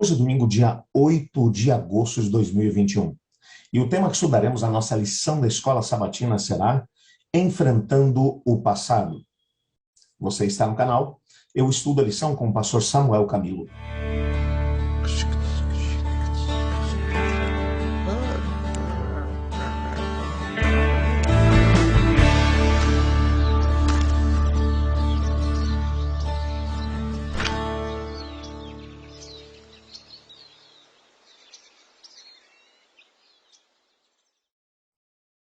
Hoje é domingo, dia 8 de agosto de 2021. E o tema que estudaremos a nossa lição da Escola Sabatina será Enfrentando o Passado. Você está no canal, eu estudo a lição com o pastor Samuel Camilo.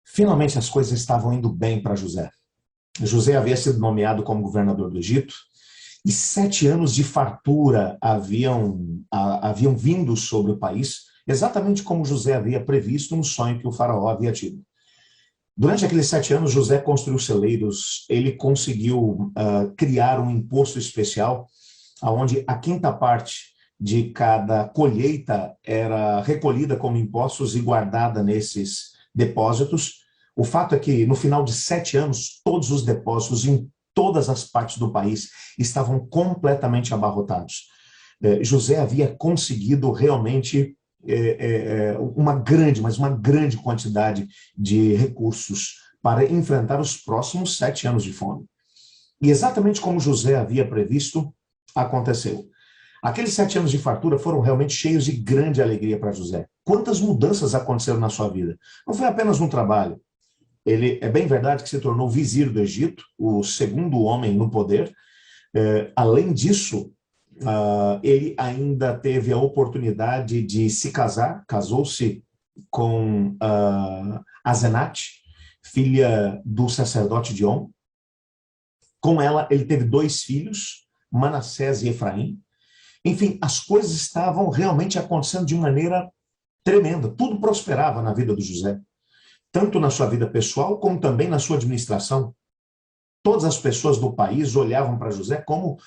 Finalmente as coisas estavam indo bem para José. José havia sido nomeado como governador do Egito e 7 anos de fartura haviam vindo sobre o país, exatamente como José havia previsto no sonho que o faraó havia tido. Durante aqueles 7 anos, José construiu celeiros, ele conseguiu criar um imposto especial, onde a quinta parte de cada colheita era recolhida como impostos e guardada nesses depósitos. O fato é que, no final de 7 anos, todos os depósitos em todas as partes do país estavam completamente abarrotados. José havia conseguido realmente mas uma grande quantidade de recursos para enfrentar os próximos 7 anos de fome. E exatamente como José havia previsto, aconteceu. Aqueles 7 anos de fartura foram realmente cheios de grande alegria para José. Quantas mudanças aconteceram na sua vida? Não foi apenas no trabalho. Ele é bem verdade que se tornou vizir do Egito, o segundo homem no poder. Além disso, ele ainda teve a oportunidade de se casar, casou-se com Asenate, filha do sacerdote de On. Com ela, ele teve 2 filhos, Manassés e Efraim. Enfim, as coisas estavam realmente acontecendo de maneira tremenda. Tudo prosperava na vida do José, tanto na sua vida pessoal, como também na sua administração. Todas as pessoas do país olhavam para José como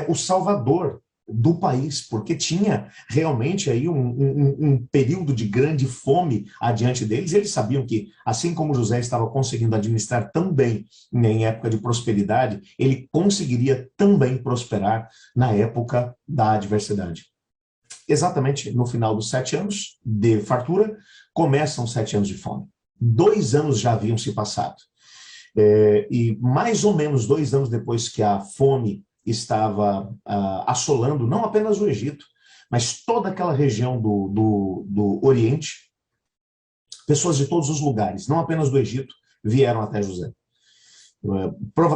o salvador do país, porque tinha realmente aí um período de grande fome adiante deles, e eles sabiam que, assim como José estava conseguindo administrar tão bem em época de prosperidade, ele conseguiria também prosperar na época da adversidade. Exatamente no final dos 7 anos de fartura, começam 7 anos de fome. 2 anos já haviam se passado. E mais ou menos 2 anos depois que a fome estava assolando não apenas o Egito, mas toda aquela região do Oriente, pessoas de todos os lugares, não apenas do Egito, vieram até José.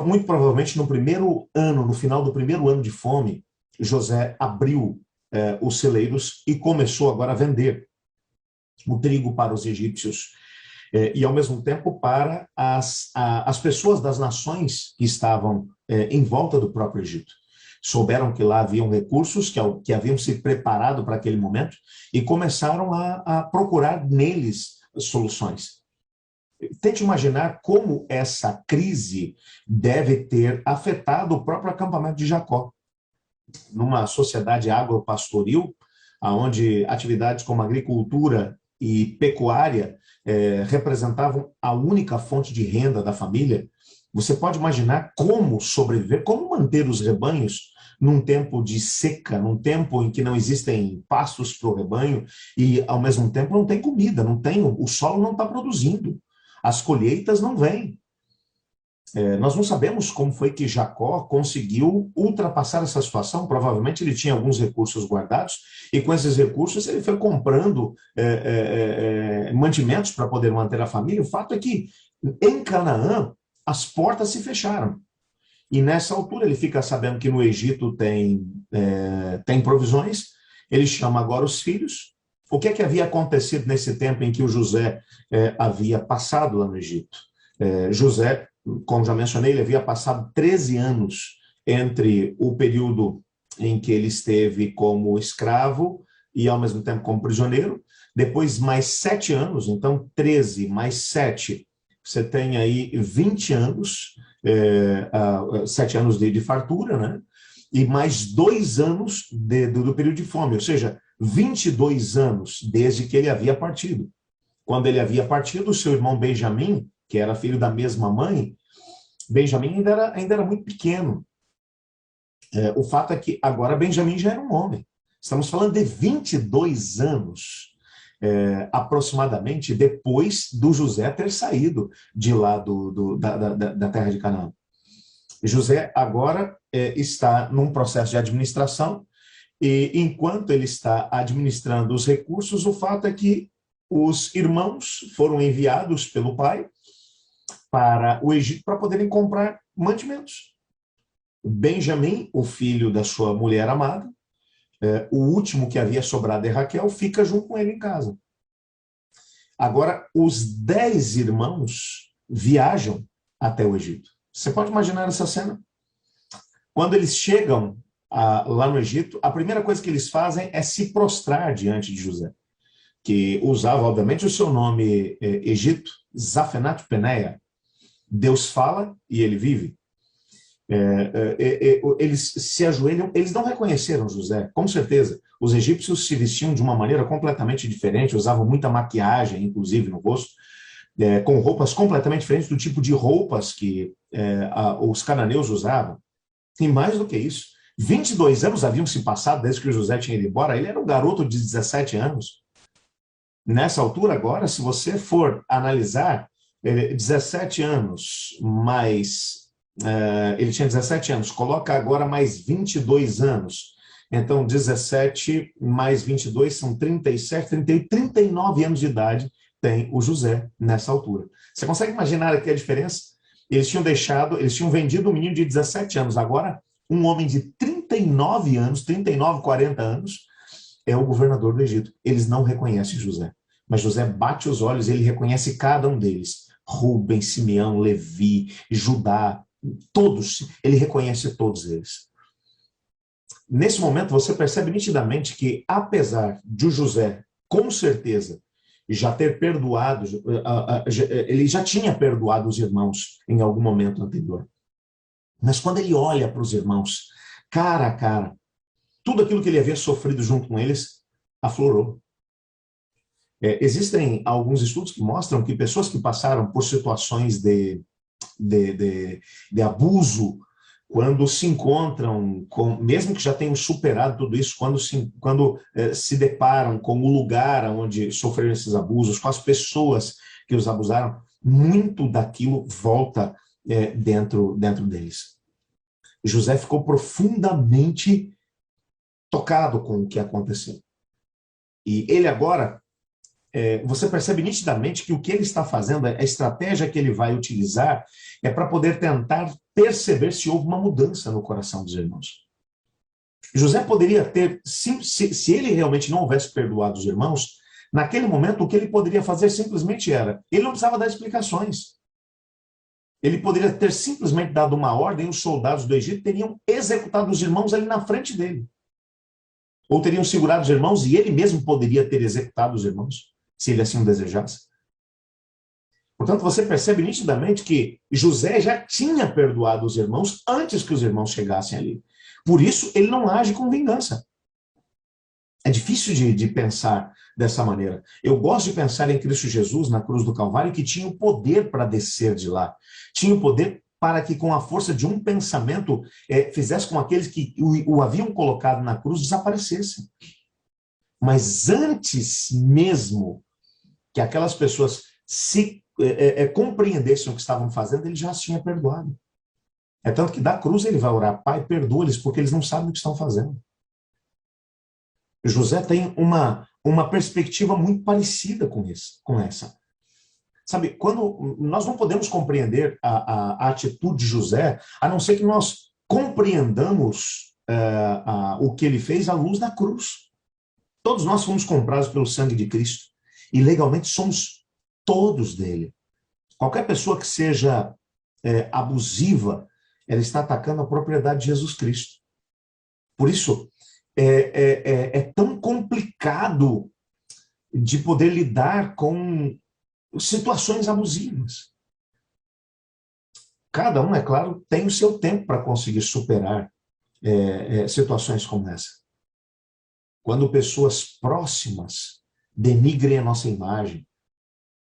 Muito provavelmente no primeiro ano, no final do primeiro ano de fome, José abriu os celeiros e começou agora a vender o trigo para os egípcios, e ao mesmo tempo para as pessoas das nações que estavam em volta do próprio Egito. Souberam que lá haviam recursos que haviam se preparado para aquele momento e começaram a procurar neles soluções. Tente imaginar como essa crise deve ter afetado o próprio acampamento de Jacó. Numa sociedade agropastoril, onde atividades como agricultura e pecuária representavam a única fonte de renda da família, você pode imaginar como sobreviver, como manter os rebanhos num tempo de seca, num tempo em que não existem pastos para o rebanho e, ao mesmo tempo, não tem comida, o solo não está produzindo, as colheitas não vêm. Nós não sabemos como foi que Jacó conseguiu ultrapassar essa situação. Provavelmente ele tinha alguns recursos guardados e com esses recursos ele foi comprando mantimentos para poder manter a família. O fato é que em Canaã as portas se fecharam e nessa altura ele fica sabendo que no Egito tem provisões. Ele chama agora os filhos. O que é que havia acontecido nesse tempo em que o José havia passado lá no Egito? José, como já mencionei, ele havia passado 13 anos entre o período em que ele esteve como escravo e, ao mesmo tempo, como prisioneiro. Depois, mais 7 anos, então 13 mais 7, você tem aí 20 anos, 7 anos de fartura, né? E mais 2 anos do período de fome, ou seja, 22 anos desde que ele havia partido. Quando ele havia partido, o seu irmão Benjamim, que era filho da mesma mãe, Benjamim ainda era muito pequeno. O fato é que agora Benjamim já era um homem. Estamos falando de 22 anos, aproximadamente, depois do José ter saído de lá da terra de Canaã. José agora está num processo de administração, e enquanto ele está administrando os recursos, o fato é que os irmãos foram enviados pelo pai para o Egito para poderem comprar mantimentos. Benjamim, o filho da sua mulher amada, o último que havia sobrado é Raquel, fica junto com ele em casa. Agora, os 10 irmãos viajam até o Egito. Você pode imaginar essa cena? Quando eles chegam lá no Egito, a primeira coisa que eles fazem é se prostrar diante de José, que usava, obviamente, o seu nome Egito, Zafenat Paneah. Deus fala e ele vive. Eles se ajoelham, eles não reconheceram José, com certeza. Os egípcios se vestiam de uma maneira completamente diferente, usavam muita maquiagem, inclusive no rosto, com roupas completamente diferentes do tipo de roupas que os cananeus usavam. E mais do que isso, 22 anos haviam se passado desde que o José tinha ido embora. Ele era um garoto de 17 anos. Nessa altura agora, se você for analisar, 17 anos mais... ele tinha 17 anos, coloca agora mais 22 anos. Então, 17 mais 22 são 37, 38, 39 anos de idade tem o José nessa altura. Você consegue imaginar aqui a diferença? Eles tinham vendido um menino de 17 anos, agora um homem de 39 anos, 39, 40 anos, é o governador do Egito. Eles não reconhecem José, mas José bate os olhos e ele reconhece cada um deles. Rubem, Simeão, Levi, Judá, todos, ele reconhece todos eles. Nesse momento, você percebe nitidamente que, apesar de José, com certeza, já ter perdoado, ele já tinha perdoado os irmãos em algum momento anterior. Mas quando ele olha para os irmãos, cara a cara, tudo aquilo que ele havia sofrido junto com eles, aflorou. Existem alguns estudos que mostram que pessoas que passaram por situações de abuso, quando se encontram, mesmo que já tenham superado tudo isso, quando se deparam com o lugar onde sofreram esses abusos, com as pessoas que os abusaram, muito daquilo volta dentro deles. José ficou profundamente tocado com o que aconteceu. E ele agora, você percebe nitidamente que o que ele está fazendo, a estratégia que ele vai utilizar é para poder tentar perceber se houve uma mudança no coração dos irmãos. José poderia ter, se ele realmente não houvesse perdoado os irmãos, naquele momento o que ele poderia fazer simplesmente era, ele não precisava dar explicações. Ele poderia ter simplesmente dado uma ordem e os soldados do Egito teriam executado os irmãos ali na frente dele. Ou teriam segurado os irmãos e ele mesmo poderia ter executado os irmãos, se ele assim o desejasse. Portanto, você percebe nitidamente que José já tinha perdoado os irmãos antes que os irmãos chegassem ali. Por isso, ele não age com vingança. É difícil de pensar dessa maneira. Eu gosto de pensar em Cristo Jesus, na cruz do Calvário, que tinha o poder para descer de lá. Tinha o poder para que, com a força de um pensamento, fizesse com aqueles que o haviam colocado na cruz desaparecessem. Mas antes mesmo que aquelas pessoas compreendessem o que estavam fazendo, ele já as tinha perdoado. É tanto que da cruz ele vai orar, Pai, perdoa-lhes, porque eles não sabem o que estão fazendo. José tem uma perspectiva muito parecida com essa. Sabe, quando nós não podemos compreender a atitude de José, a não ser que nós compreendamos o que ele fez à luz da cruz. Todos nós fomos comprados pelo sangue de Cristo e legalmente somos todos dele. Qualquer pessoa que seja abusiva, ela está atacando a propriedade de Jesus Cristo. Por isso, é tão complicado de poder lidar com situações abusivas. Cada um, é claro, tem o seu tempo para conseguir superar situações como essa. Quando pessoas próximas denigrem a nossa imagem,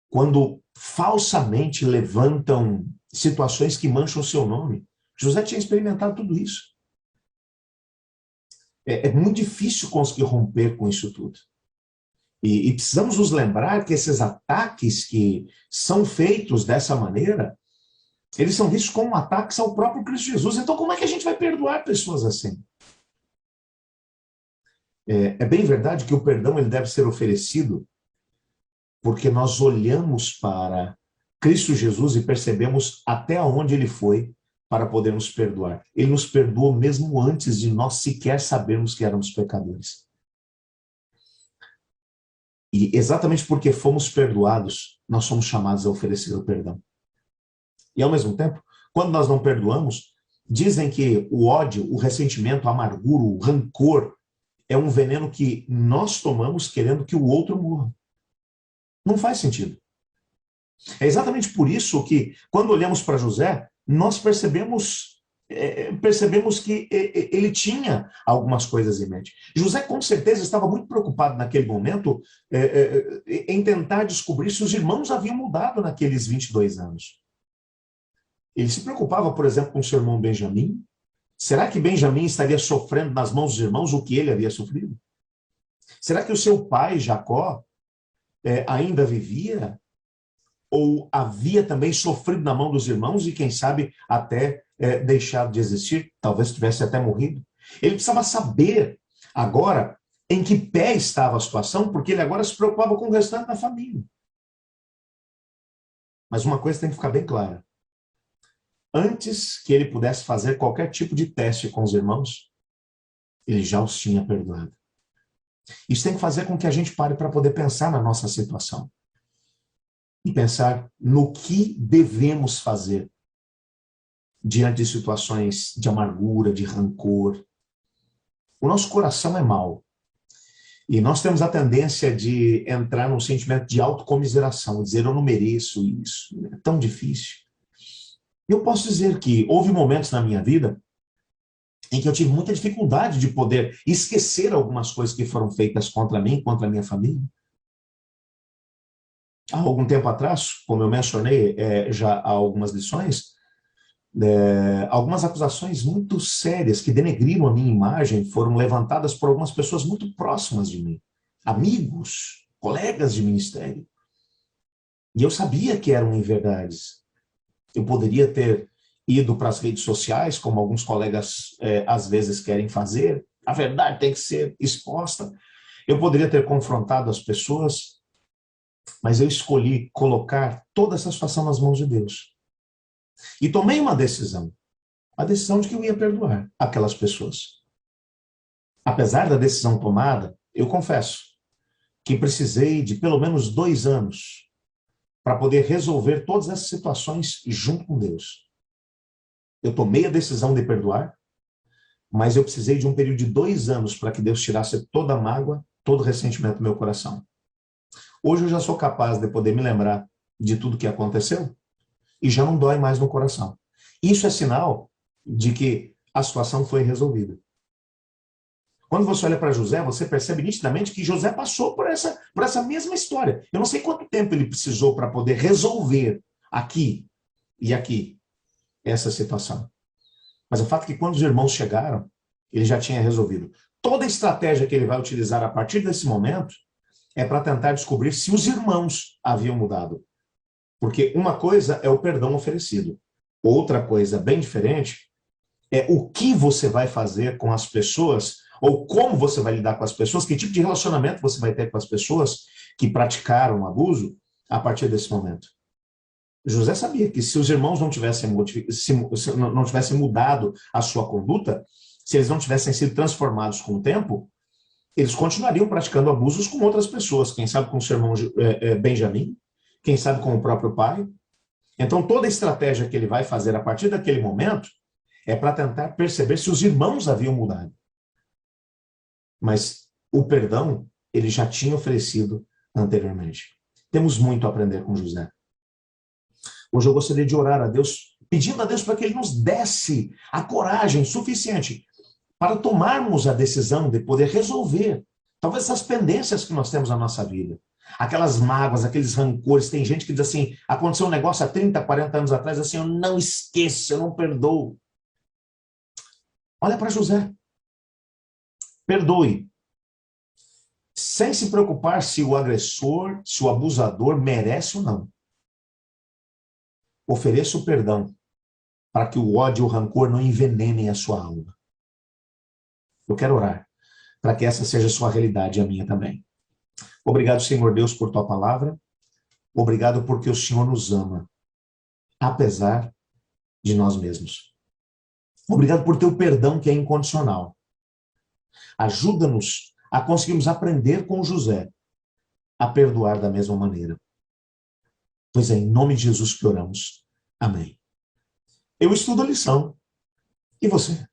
quando falsamente levantam situações que mancham o seu nome. José tinha experimentado tudo isso. É muito difícil conseguir romper com isso tudo. E precisamos nos lembrar que esses ataques que são feitos dessa maneira, eles são vistos como ataques ao próprio Cristo Jesus. Então, como é que a gente vai perdoar pessoas assim? É bem verdade que o perdão ele deve ser oferecido porque nós olhamos para Cristo Jesus e percebemos até onde ele foi para poder nos perdoar. Ele nos perdoou mesmo antes de nós sequer sabermos que éramos pecadores. E exatamente porque fomos perdoados, nós somos chamados a oferecer o perdão. E ao mesmo tempo, quando nós não perdoamos, dizem que o ódio, o ressentimento, a amargura, o rancor é um veneno que nós tomamos querendo que o outro morra. Não faz sentido. É exatamente por isso que, quando olhamos para José, nós percebemos que ele tinha algumas coisas em mente. José, com certeza, estava muito preocupado naquele momento em tentar descobrir se os irmãos haviam mudado naqueles 22 anos. Ele se preocupava, por exemplo, com seu irmão Benjamim. Será que Benjamim estaria sofrendo nas mãos dos irmãos o que ele havia sofrido? Será que o seu pai, Jacó, ainda vivia? Ou havia também sofrido na mão dos irmãos e, quem sabe, até deixado de existir? Talvez tivesse até morrido. Ele precisava saber, agora, em que pé estava a situação, porque ele agora se preocupava com o restante da família. Mas uma coisa tem que ficar bem clara. Antes que ele pudesse fazer qualquer tipo de teste com os irmãos, ele já os tinha perdoado. Isso tem que fazer com que a gente pare para poder pensar na nossa situação. E pensar no que devemos fazer diante de situações de amargura, de rancor. O nosso coração é mau. E nós temos a tendência de entrar num sentimento de autocomiseração, dizer eu não mereço isso, é tão difícil. Eu posso dizer que houve momentos na minha vida em que eu tive muita dificuldade de poder esquecer algumas coisas que foram feitas contra mim, contra a minha família. Há algum tempo atrás, como eu mencionei já há algumas lições, algumas acusações muito sérias que denegriram a minha imagem foram levantadas por algumas pessoas muito próximas de mim, amigos, colegas de ministério. E eu sabia que eram inverdades. Eu poderia ter ido para as redes sociais, como alguns colegas às vezes querem fazer. A verdade tem que ser exposta. Eu poderia ter confrontado as pessoas, mas eu escolhi colocar toda essa situação nas mãos de Deus. E tomei uma decisão, a decisão de que eu ia perdoar aquelas pessoas. Apesar da decisão tomada, eu confesso que precisei de pelo menos 2 anos para poder resolver todas essas situações junto com Deus. Eu tomei a decisão de perdoar, mas eu precisei de um período de 2 anos para que Deus tirasse toda a mágoa, todo o ressentimento do meu coração. Hoje eu já sou capaz de poder me lembrar de tudo que aconteceu e já não dói mais no coração. Isso é sinal de que a situação foi resolvida. Quando você olha para José, você percebe nitidamente que José passou por essa mesma história. Eu não sei quanto tempo ele precisou para poder resolver aqui e aqui essa situação. Mas o fato é que quando os irmãos chegaram, ele já tinha resolvido. Toda a estratégia que ele vai utilizar a partir desse momento é para tentar descobrir se os irmãos haviam mudado. Porque uma coisa é o perdão oferecido. Outra coisa bem diferente é o que você vai fazer com as pessoas, ou como você vai lidar com as pessoas, que tipo de relacionamento você vai ter com as pessoas que praticaram o abuso a partir desse momento. José sabia que se os irmãos não tivessem mudado a sua conduta, se eles não tivessem sido transformados com o tempo, eles continuariam praticando abusos com outras pessoas, quem sabe com o seu irmão Benjamim, quem sabe com o próprio pai. Então toda a estratégia que ele vai fazer a partir daquele momento é para tentar perceber se os irmãos haviam mudado. Mas o perdão ele já tinha oferecido anteriormente. Temos muito a aprender com José. Hoje eu gostaria de orar a Deus, pedindo a Deus para que Ele nos desse a coragem suficiente para tomarmos a decisão de poder resolver talvez essas pendências que nós temos na nossa vida. Aquelas mágoas, aqueles rancores. Tem gente que diz assim, aconteceu um negócio há 30, 40 anos atrás, assim, eu não esqueço, eu não perdoo. Olha para José. Perdoe, sem se preocupar se o agressor, se o abusador merece ou não. Ofereça o perdão para que o ódio e o rancor não envenenem a sua alma. Eu quero orar para que essa seja a sua realidade e a minha também. Obrigado, Senhor Deus, por tua palavra. Obrigado porque o Senhor nos ama, apesar de nós mesmos. Obrigado por teu perdão que é incondicional. Ajuda-nos a conseguirmos aprender com José a perdoar da mesma maneira. Pois é em nome de Jesus que oramos. Amém. Eu estudo a lição. E você?